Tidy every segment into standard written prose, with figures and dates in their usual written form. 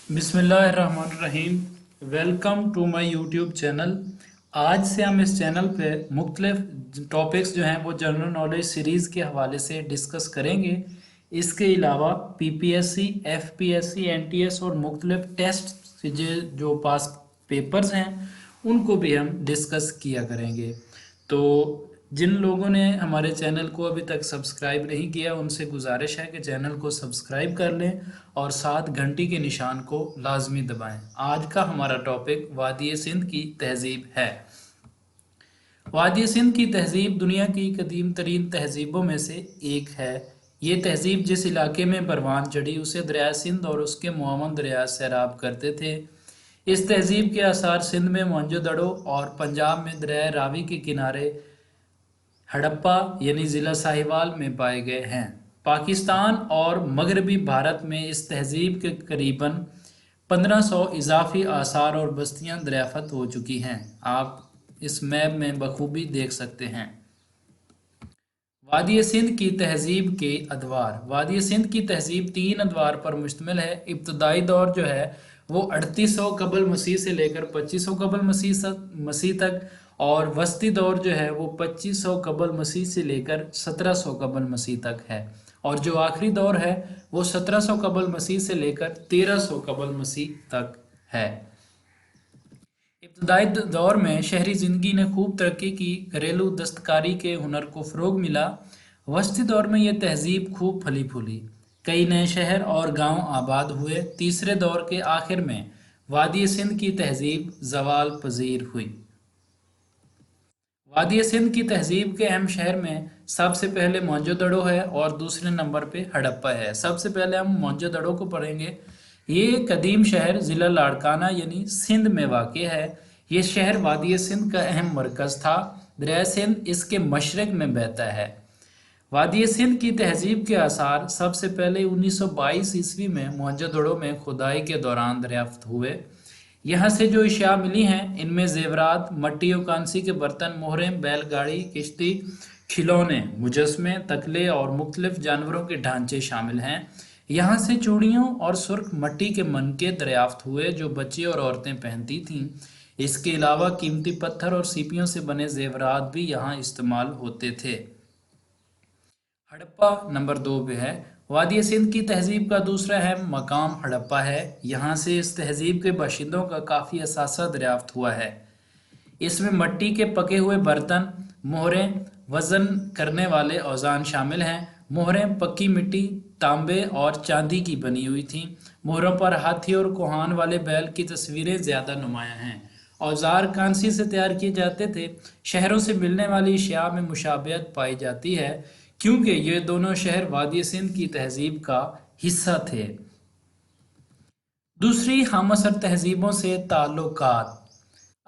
बिस्मिल्लाहिर्रहमानिर्रहीम। Welcome to my YouTube channel. आज से हम इस चैनल पे मुख्तलिफ टॉपिक्स जो हैं वो जनरल नॉलेज सीरीज़ के हवाले से डिस्कस करेंगे। इसके अलावा पीपीएससी, एफपीएससी, एनटीएस और मुख्तलिफ टेस्ट जो पास पेपर्स हैं उनको भी हम डिस्कस किया करेंगे। तो जिन लोगों ने हमारे चैनल को अभी तक सब्सक्राइब नहीं किया उनसे गुजारिश है कि चैनल को सब्सक्राइब कर लें और साथ घंटी के निशान को लाजमी दबाएं। आज का हमारा टॉपिक वादी सिंध की तहजीब है। वादी सिंध की तहजीब दुनिया की कदीम तरीन तहजीबों में से एक है। ये तहजीब जिस इलाके में परवान चढ़ी उसे दरिया सिंध और उसके मुआवन दरिया सैराब करते थे। इस तहजीब के आसार सिंध में मोहनजोदड़ो और पंजाब में दरिया रावी के किनारे हड़प्पा यानी ज़िला साहिवाल में पाए गए हैं। पाकिस्तान और मगरबी भारत में इस तहजीब के करीबन 1500 इजाफी आसार और बस्तियां दरियाफ्त हो चुकी हैं। आप इस मैप में बखूबी देख सकते हैं। वादी सिंध की तहजीब के अदवार। वादी सिंध की तहजीब 3 अदवार पर मुश्तमिल है। इब्तदाई दौर जो है वो 3800 कबल मसीह से लेकर 2500 कबल मसीह तक, और वस्ती दौर जो है वो 2500 कबल मसीह से लेकर 1700 कबल मसीह तक है, और जो आखिरी दौर है वो 1700 कबल मसीह से लेकर 1300 कबल मसीह तक है। इब्तदाई दौर में शहरी ज़िंदगी ने खूब तरक्की की, घरेलू दस्तकारी के हुनर को फ़रोग मिला। वस्ती दौर में यह तहजीब खूब फली फूली, कई नए शहर और गांव आबाद हुए। तीसरे दौर के आखिर में वादी सिंध की तहजीब ज़वाल पजीर हुई। वादी सिंध की तहजीब के अहम शहर में सबसे पहले मोहनजोदड़ो है और दूसरे नंबर पे हड़प्पा है। सबसे पहले हम मोहनजोदड़ो को पढ़ेंगे। ये कदीम शहर ज़िला लाड़काना यानी सिंध में वाक़ है। ये शहर वादी सिंध का अहम मरकज़ था। दरिया सिंध इसके मशरक़ में बहता है। वादी सिंध की तहजीब के आसार सबसे पहले 1922 ईस्वी में मोहनजोदड़ो में खुदाई के दौरान दरियाफ्त हुए। यहाँ से जो अशिया मिली हैं इनमें जेवरात, मट्टी और कांसी के बर्तन, मोहरें, बैलगाड़ी, किश्ती, खिलौने, मुजस्मे, तकले और मुख्तलिफ जानवरों के ढांचे शामिल हैं। यहाँ से चूड़ियों और सुर्ख मट्टी के मनके दरियाफ्त हुए जो बच्चे और औरतें पहनती थीं। इसके अलावा कीमती पत्थर और सीपियों से बने जेवरात भी यहाँ इस्तेमाल होते थे। हड़प्पा नंबर 2 पे है। वादी सिंध की तहजीब का दूसरा अहम मकाम हड़प्पा है। यहाँ से इस तहजीब के बाशिंदों का काफ़ी असासा दरियाफ्त हुआ है। इसमें मट्टी के पके हुए बर्तन, मोहरें, वज़न करने वाले औज़ान शामिल हैं। मोहरें पक्की मिट्टी, तांबे और चांदी की बनी हुई थीं। मोहरों पर हाथी और कोहान वाले बैल की तस्वीरें ज़्यादा नुमायाँ हैं। औजार कांसी से तैयार किए जाते थे। शहरों से मिलने वाली अशिया में मुशाबहत पाई जाती है क्योंकि ये दोनों शहर वादी सिंध की तहजीब का हिस्सा थे। दूसरी हमअसर तहजीबों से ताल्लुकात।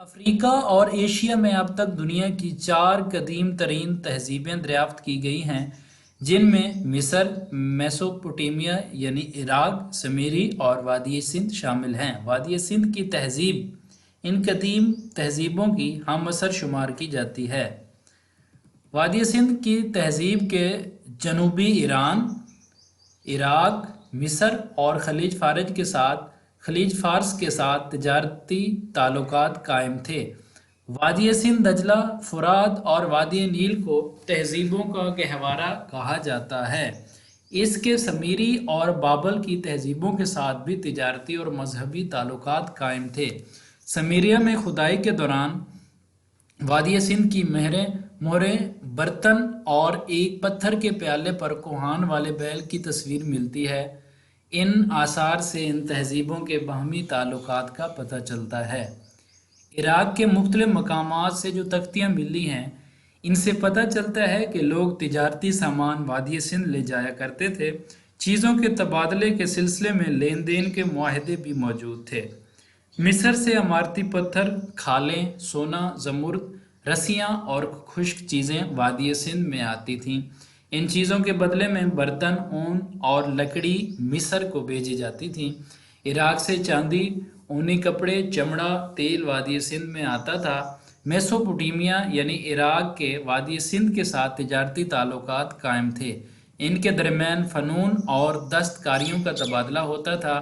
अफ्रीका और एशिया में अब तक दुनिया की 4 कदीम तरीन तहजीबें दरियाफ्त की गई हैं, जिनमें मिस्र, मेसोपोटामिया यानी इराक, समीरी और वादी सिंध शामिल हैं। वादी सिंध की तहजीब इन कदीम तहजीबों की हमअसर शुमार की जाती है। वादी सिंध की तहजीब के जनूबी ईरान, इराक, मिस्र और खलीज फारस के साथ तजारती ताल्लुकात कायम थे। वादी सिंध दजला, फुरात और वादी नील को तहजीबों का गहवारा कहा जाता है। इसके समीरी और बाबल की तहजीबों के साथ भी तजारती और मजहबी ताल्लुकात कायम थे। समीरिया में खुदाई के दौरान वादी सिंध की मोहरें, बर्तन और एक पत्थर के प्याले पर कोहान वाले बैल की तस्वीर मिलती है। इन आसार से इन तहजीबों के बाहमी ताल्लुकात का पता चलता है। इराक के मुख्तलिफ मकामात से जो तख्तियाँ मिली हैं इनसे पता चलता है कि लोग तिजारती सामान वादी सिंध ले जाया करते थे। चीज़ों के तबादले के सिलसिले में लेन देन के मुआहदे भी मौजूद थे। मिस्र से इमारती पत्थर, खालें, सोना, जमुर्द, रस्सियाँ और खुश्क चीज़ें वादी सिंध में आती थीं। इन चीज़ों के बदले में बर्तन, ऊन और लकड़ी मिस्र को भेजी जाती थीं। इराक से चांदी, ऊनी कपड़े, चमड़ा, तेल वादी सिंध में आता था। मेसोपोटामिया यानी इराक के वादी सिंध के साथ तिजारती ताल्लुकात कायम थे। इनके दरमियान फ़नून और दस्तकारियों का तबादला होता था।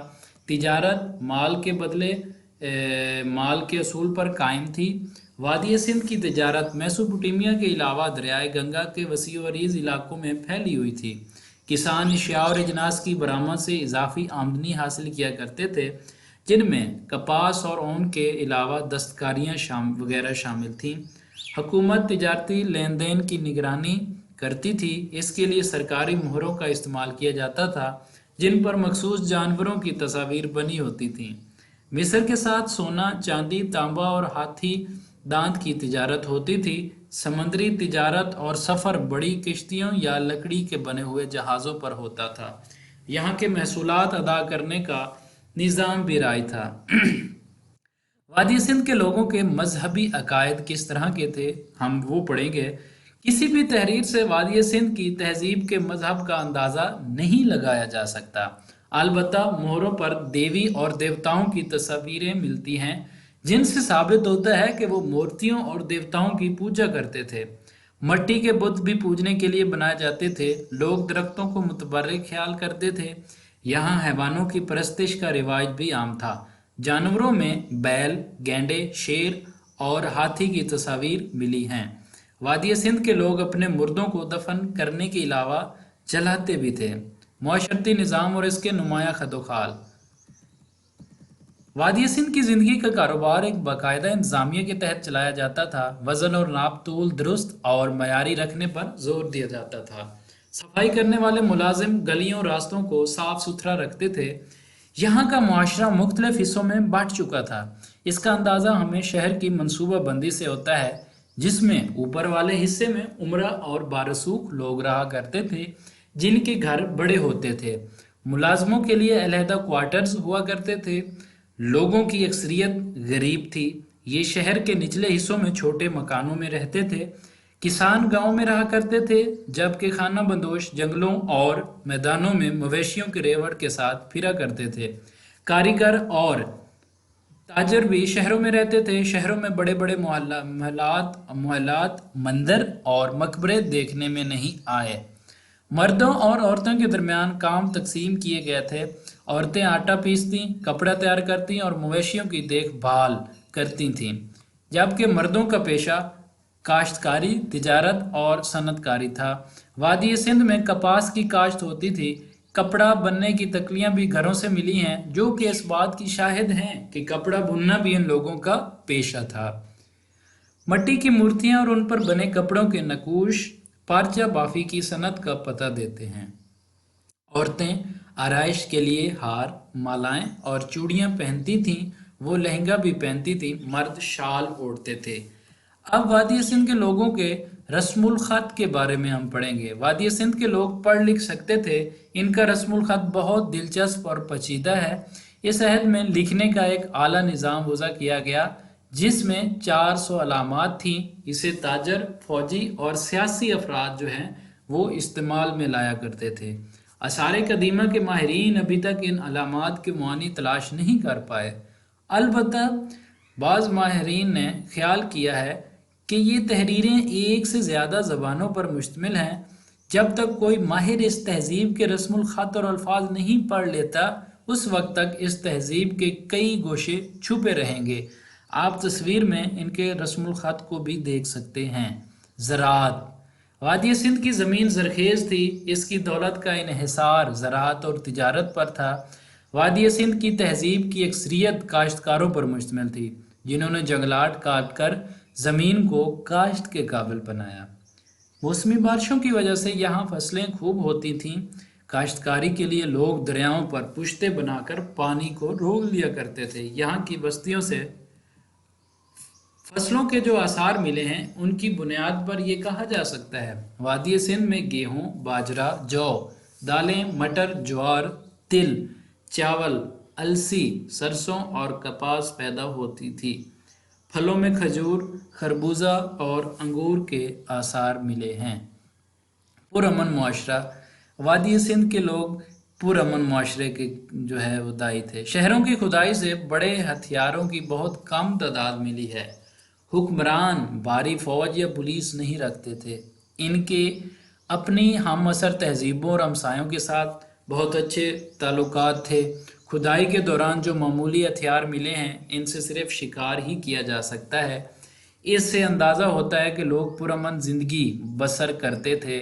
तिजारत माल के बदले माल के असूल पर कायम थी। वादी सिंध की तिजारत मेसोपोटामिया के अलावा दरियाए गंगा के वसी व अरीज इलाकों में फैली हुई थी। किसान अशिया और अजनास की बरामद से इजाफी आमदनी हासिल किया करते थे, जिनमें कपास और ऊन के अलावा दस्तकारियाँ वगैरह शामिल थीं। हुकूमत तिजारती लेन देन की निगरानी करती थी। इसके लिए सरकारी मोहरों का इस्तेमाल किया जाता था, जिन पर मखसूस जानवरों की तस्वीर बनी होती थीं। मिस्र के साथ सोना, चांदी, तांबा और हाथी दांत की तिजारत होती थी। समुद्री तिजारत और सफ़र बड़ी किश्तियों या लकड़ी के बने हुए जहाज़ों पर होता था। यहाँ के महसूलात अदा करने का निज़ाम भी राय था। वादी सिंध के लोगों के मजहबी अकायद किस तरह के थे, हम वो पढ़ेंगे। किसी भी तहरीर से वादी सिंध की तहजीब के मजहब का अंदाज़ा नहीं लगाया जा सकता। अलबत्ता मोहरों पर देवी और देवताओं की तस्वीरें मिलती हैं, जिनसे साबित होता है कि वो मूर्तियों और देवताओं की पूजा करते थे। मट्टी के बुत भी पूजने के लिए बनाए जाते थे। लोग दरख्तों को मुतबर्रिक ख्याल करते थे। यहाँ हैवानों की परस्तिश का रिवाज भी आम था। जानवरों में बैल, गैंडे, शेर और हाथी की तस्वीर मिली हैं। वादी सिंध के लोग अपने मुर्दों को दफन करने के अलावा जलाते भी थे। मुआशरती निज़ाम और इसके नुमाया खदोखाल। वादी सिंध की ज़िंदगी का कारोबार एक बाकायदा इंतज़ामिया के तहत चलाया जाता था। वज़न और नाप तोल दुरुस्त और मयारी रखने पर जोर दिया जाता था। सफाई करने वाले मुलाजिम गलियों रास्तों को साफ सुथरा रखते थे। यहाँ का मुआशरा मुख्तलिफ हिस्सों में बांट चुका था। इसका अंदाज़ा हमें शहर की मनसूबा बंदी से होता है, जिसमें ऊपर वाले हिस्से में उमरा और बारसूख लोग रहा करते थे, जिनके घर बड़े होते थे। मुलाजमों के लिए अलहदा क्वार्टर्स हुआ करते थे। लोगों की अक्सरियत गरीब थी। ये शहर के निचले हिस्सों में छोटे मकानों में रहते थे। किसान गांव में रहा करते थे, जबकि खाना बंदोश जंगलों और मैदानों में मवेशियों के रेवड़ के साथ फिरा करते थे। कारीगर और ताजर भी शहरों में रहते थे। शहरों में बड़े बड़े मोहल्लात, मंदिर और मकबरे देखने में नहीं आए। मर्दों और औरतों के दरमियान काम तकसीम किए गए थे। औरतें आटा पीसती, कपड़ा तैयार करती और मवेशियों की देखभाल करती थीं, जबकि मर्दों का पेशा काश्तकारी, तिजारत और सनतकारी था। वादी सिंध में कपास की काश्त होती थी। कपड़ा बनने की तकलियां भी घरों से मिली हैं, जो कि इस बात की शाहिद हैं कि कपड़ा बुनना भी इन लोगों का पेशा था। मट्टी की मूर्तियां और उन पर बने कपड़ों के नकूश पारचा बाफी की सनत का पता देते हैं। औरतें आराइश के लिए हार, मालाएं और चूड़ियां पहनती थीं। वो लहंगा भी पहनती थीं। मर्द शाल ओढ़ते थे। अब वादी सिंध के लोगों के रस्मुल खत के बारे में हम पढ़ेंगे। वादी सिंध के लोग पढ़ लिख सकते थे। इनका रस्मुल खत बहुत दिलचस्प और पेचीदा है। इस अहद में लिखने का एक आला निज़ाम वज़ा किया गया, जिसमें 400 अलामात थीं। इसे ताजर, फौजी और सियासी अफराद जो हैं वो इस्तेमाल में लाया करते थे। आसार कदीमा के माहिरीन अभी तक इन अलामात के मुआनी तलाश नहीं कर पाए। अलबत्ता बाज़ माहिरीन ने ख्याल किया है कि ये तहरीरें एक से ज़्यादा ज़बानों पर मुश्तमिल हैं। जब तक कोई माहिर इस तहजीब के रस्मुल ख़त और अल्फाज नहीं पढ़ लेता, उस वक्त तक इस तहजीब के कई गोशे छुपे रहेंगे। आप तस्वीर में इनके रस्मुल ख़त को भी देख सकते हैं। ज़राअत। वादी सिंध की ज़मीन ज़रखेज़ थी। इसकी दौलत का इन्हिसार ज़राअत और तिजारत पर था। वादी सिंध की तहजीब की अक्सरियत काश्तकारों पर मुश्तमिल थी, जिन्होंने जंगलात काट कर ज़मीन को काश्त के काबिल बनाया। मौसमी बारिशों की वजह से यहाँ फसलें खूब होती थीं। काश्तकारी के लिए लोग दरियाओं पर पुश्ते बनाकर पानी को रोक लिया करते थे। यहाँ की बस्तियों से फसलों के जो आसार मिले हैं, उनकी बुनियाद पर यह कहा जा सकता है वादी सिंध में गेहूं, बाजरा, जौ, दालें, मटर, ज्वार, तिल, चावल, अलसी, सरसों और कपास पैदा होती थी। फलों में खजूर, खरबूजा और अंगूर के आसार मिले हैं। पुरअमन मुआशरा। वादी सिंध के लोग पुरअमन मुआशरे के जो है वो दाई थे। शहरों की खुदाई से बड़े हथियारों की बहुत कम तादाद मिली है। हुक्मरान भारी फौज या पुलिस नहीं रखते थे। इनके अपनी हम असर तहजीबों और हमसायों के साथ बहुत अच्छे ताल्लुकात थे। खुदाई के दौरान जो मामूली हथियार मिले हैं इनसे सिर्फ शिकार ही किया जा सकता है। इससे अंदाज़ा होता है कि लोग पुरअमन ज़िंदगी बसर करते थे।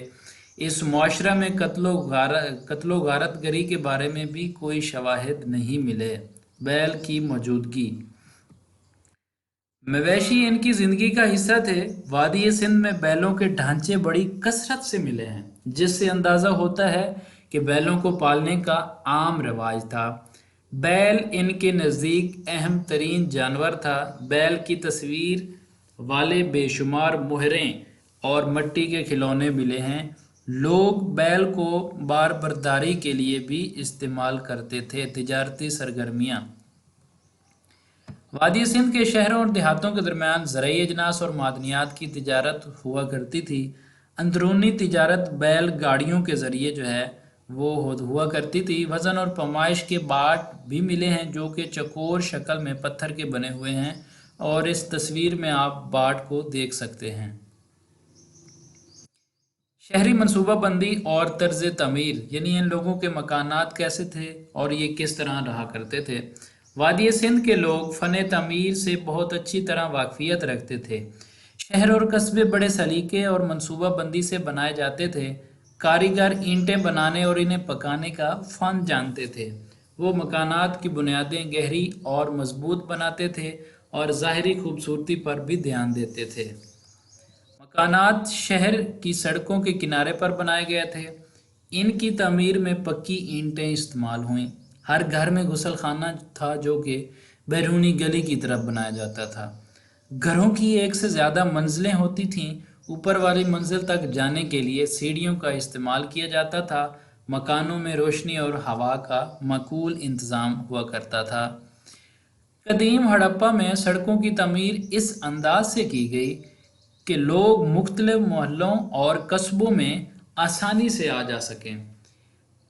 इस मुआशरा में कत्लो गारत गरी के बारे में भी कोई शवाहिद नहीं मिले। बैल की मौजूदगी, मवेशी इनकी ज़िंदगी का हिस्सा थे। वादी सिंध में बैलों के ढांचे बड़ी कसरत से मिले हैं, जिससे अंदाज़ा होता है कि बैलों को पालने का आम रिवाज था। बैल इनके नज़दीक अहम तरीन जानवर था। बैल की तस्वीर वाले बेशुमार मुहरें और मिट्टी के खिलौने मिले हैं। लोग बैल को बार बर्दारी के लिए भी इस्तेमाल करते थे। तिजारती सरगर्मियाँ, वादी सिंध के शहरों और देहातों के दरमियान ज़रूरी अजनास और मादनियात की तिजारत हुआ करती थी। अंदरूनी तिजारत बैल गाड़ियों के ज़रिए जो है वो हुआ करती थी। वज़न और पैमाइश के बाट भी मिले हैं जो कि चकोर शक्ल में पत्थर के बने हुए हैं, और इस तस्वीर में आप बाट को देख सकते हैं। शहरी मनसूबाबंदी और तर्ज तमीर, यानी इन लोगों के मकानात कैसे थे और ये किस तरह रहा करते थे। वादी सिंध के लोग फ़न तमीर से बहुत अच्छी तरह वाकफियत रखते थे। शहर और कस्बे बड़े सलीके और मनसूबाबंदी से बनाए जाते थे। कारीगर ईंटें बनाने और इन्हें पकाने का फ़न जानते थे। वो मकानात की बुनियादें गहरी और मजबूत बनाते थे और ज़ाहरी खूबसूरती पर भी ध्यान देते थे। मकानात शहर की सड़कों के किनारे पर बनाए गए थे। इनकी तमीर में पक्की ईंटें इस्तेमाल हुईं। हर घर में गुसल खाना था जो कि बैरूनी गली की तरफ बनाया जाता था। घरों की एक से ज़्यादा मंजिलें होती थीं। ऊपर वाली मंजिल तक जाने के लिए सीढ़ियों का इस्तेमाल किया जाता था। मकानों में रोशनी और हवा का माकूल इंतज़ाम हुआ करता था। कदीम हड़प्पा में सड़कों की तमीर इस अंदाज से की गई कि लोग मुख्तलिफ मोहल्लों और कस्बों में आसानी से आ जा सकें।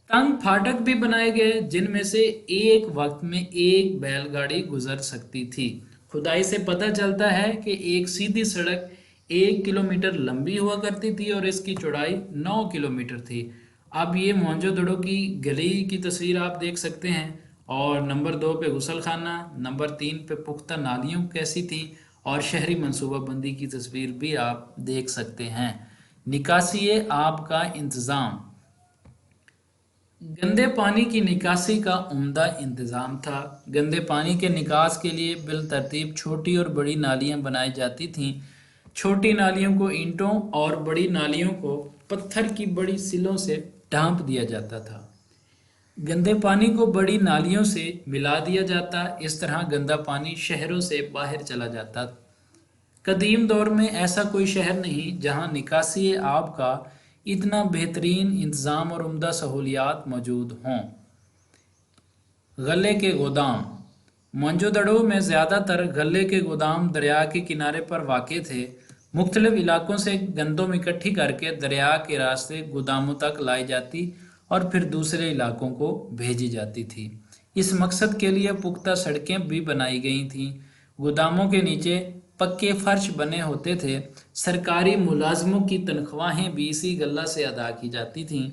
तंग फाटक भी बनाए गए जिनमें से एक वक्त में एक बैलगाड़ी गुजर सकती थी। खुदाई से पता चलता है कि एक सीधी सड़क 1 किलोमीटर लंबी हुआ करती थी और इसकी चौड़ाई 9 किलोमीटर थी। अब ये मोहनजोदड़ो की गली की तस्वीर आप देख सकते हैं, और नंबर 2 पे गुसल खाना, नंबर 3 पे पुख्ता नालियों कैसी थी, और शहरी मनसूबाबंदी की तस्वीर भी आप देख सकते हैं। निकासी आब का इंतज़ाम, गंदे पानी की निकासी का उम्दा इंतज़ाम था। गंदे पानी के निकास के लिए बिलतरतीब छोटी और बड़ी नालियाँ बनाई जाती थीं। छोटी नालियों को ईंटों और बड़ी नालियों को पत्थर की बड़ी सिलों से ढांप दिया जाता था। गंदे पानी को बड़ी नालियों से मिला दिया जाता। इस तरह गंदा पानी शहरों से बाहर चला जाता। कदीम दौर में ऐसा कोई शहर नहीं जहां निकासी आब का इतना बेहतरीन इंतज़ाम और उम्दा सहूलियात मौजूद हों। गले के गोदाम, मोहनजोदड़ो में ज़्यादातर गले के गोदाम दरिया के किनारे पर वाक़ थे। मुख्तलिफ इलाकों से गंदम इकट्ठी करके दरिया के रास्ते गोदामों तक लाई जाती और फिर दूसरे इलाकों को भेजी जाती थी। इस मकसद के लिए पुख्ता सड़कें भी बनाई गई थीं। गोदामों के नीचे पक्के फर्श बने होते थे। सरकारी मुलाजमों की तनख्वाहें भी इसी गल्ला से अदा की जाती थीं।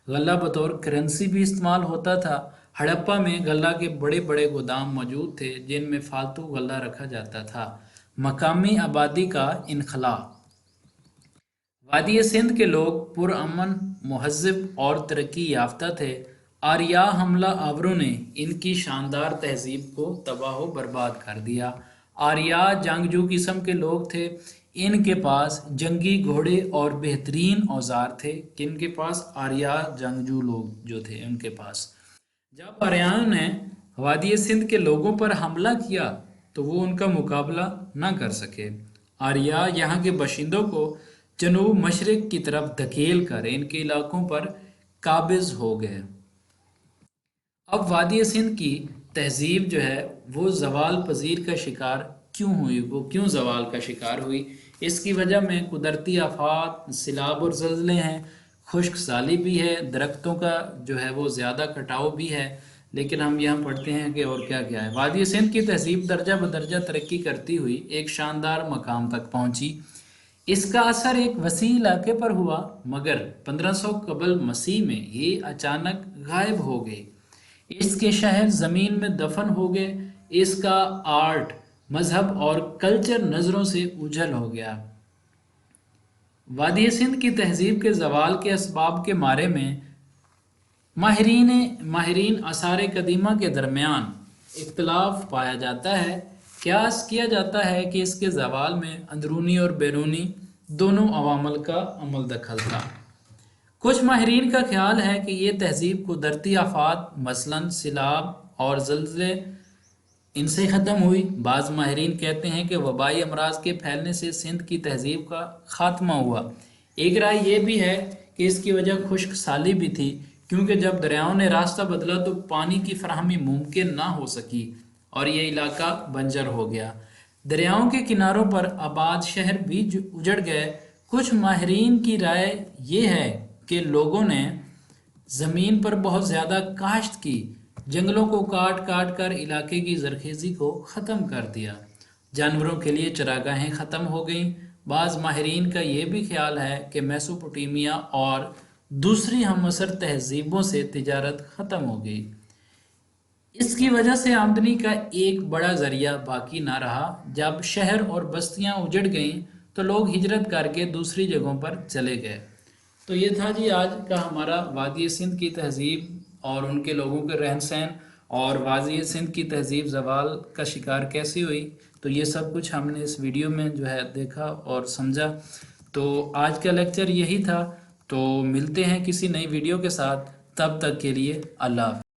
गल्ला बतौर करेंसी भी इस्तेमाल होता था। हड़प्पा में गल्ला के बड़े बड़े गोदाम मौजूद थे जिनमें फालतू गल्ला रखा जाता था। मकामी आबादी का इनखला, वादी सिंध के लोग पुरअमन, महज़ब और तरक्की याफ्ता थे। आर्या हमला आवरों ने इनकी शानदार तहजीब को तबाह बर्बाद कर दिया। आर्या जंगजू किस्म के लोग थे। इनके पास जंगी घोड़े और बेहतरीन औजार थे। किनके पास? आर्या जंगजू लोग जो थे उनके पास। जब आर्याओं ने वादी सिंध के लोगों पर हमला किया तो वो उनका मुकाबला न कर सके। आर्या यहाँ के बाशिंदों को जनूब मशरिक की तरफ धकेल कर इनके इलाकों पर काबिज हो गए। अब वादी सिंध की तहजीब जो है वो जवाल पजीर का शिकार क्यों हुई, वो क्यों जवाल का शिकार हुई? इसकी वजह में कुदरती आफात, सिलाब और ज़लज़ले हैं, खुश्क साली भी है, दरख्तों का जो है वो ज़्यादा कटाव भी है। लेकिन हम यहाँ पढ़ते हैं कि और क्या क्या है। वादी सिंध की तहजीब दर्जा बदर्जा तरक्की करती हुई एक शानदार मकाम तक पहुँची। इसका असर एक वसी इलाके पर हुआ, मगर 1500 कबल मसीह में ये अचानक गायब हो गए। اس کے شہر زمین میں دفن ہو گئے، اس کا آرٹ، مذہب اور کلچر نظروں سے اوجھل ہو گیا۔ وادی سندھ کی تہذیب کے زوال کے اسباب کے بارے میں ماہرین آثار قدیمہ کے درمیان اختلاف پایا جاتا ہے۔ قیاس کیا جاتا ہے کہ اس کے زوال میں اندرونی اور بیرونی دونوں عوامل کا عمل دخل تھا۔ کچھ ماہرین کا خیال ہے کہ یہ تہذیب قدرتی آفات مثلاً سیلاب اور زلزلے ان سے ختم ہوئی۔ بعض ماہرین کہتے ہیں کہ وبائی امراض کے پھیلنے سے سندھ کی تہذیب کا خاتمہ ہوا۔ ایک رائے یہ بھی ہے کہ اس کی وجہ خشک سالی بھی تھی، کیونکہ جب دریاؤں نے راستہ بدلا تو پانی کی فراہمی ممکن نہ ہو سکی اور یہ علاقہ بنجر ہو گیا۔ دریاؤں کے کناروں پر آباد شہر بھی اجڑ گئے۔ کچھ ماہرین کی رائے یہ ہے کہ لوگوں نے زمین پر بہت زیادہ کاشت کی، جنگلوں کو کاٹ کاٹ کر علاقے کی زرخیزی کو ختم کر دیا، جانوروں کے لیے چراگاہیں ختم ہو گئیں۔ بعض ماہرین کا یہ بھی خیال ہے کہ میسوپوٹیمیا اور دوسری ہم عصر تہذیبوں سے تجارت ختم ہو گئی۔ اس کی وجہ سے آمدنی کا ایک بڑا ذریعہ باقی نہ رہا۔ جب شہر اور بستیاں اجڑ گئیں تو لوگ ہجرت کر کے دوسری جگہوں پر چلے گئے۔ تو یہ تھا جی آج کا ہمارا وادی سندھ کی تہذیب اور ان کے لوگوں کے رہن سہن، اور وادی سندھ کی تہذیب زوال کا شکار کیسی ہوئی۔ تو یہ سب کچھ ہم نے اس ویڈیو میں جو ہے دیکھا اور سمجھا۔ تو آج کا لیکچر یہی تھا، تو ملتے ہیں کسی نئی ویڈیو کے ساتھ، تب تک کے لیے اللہ حافظ۔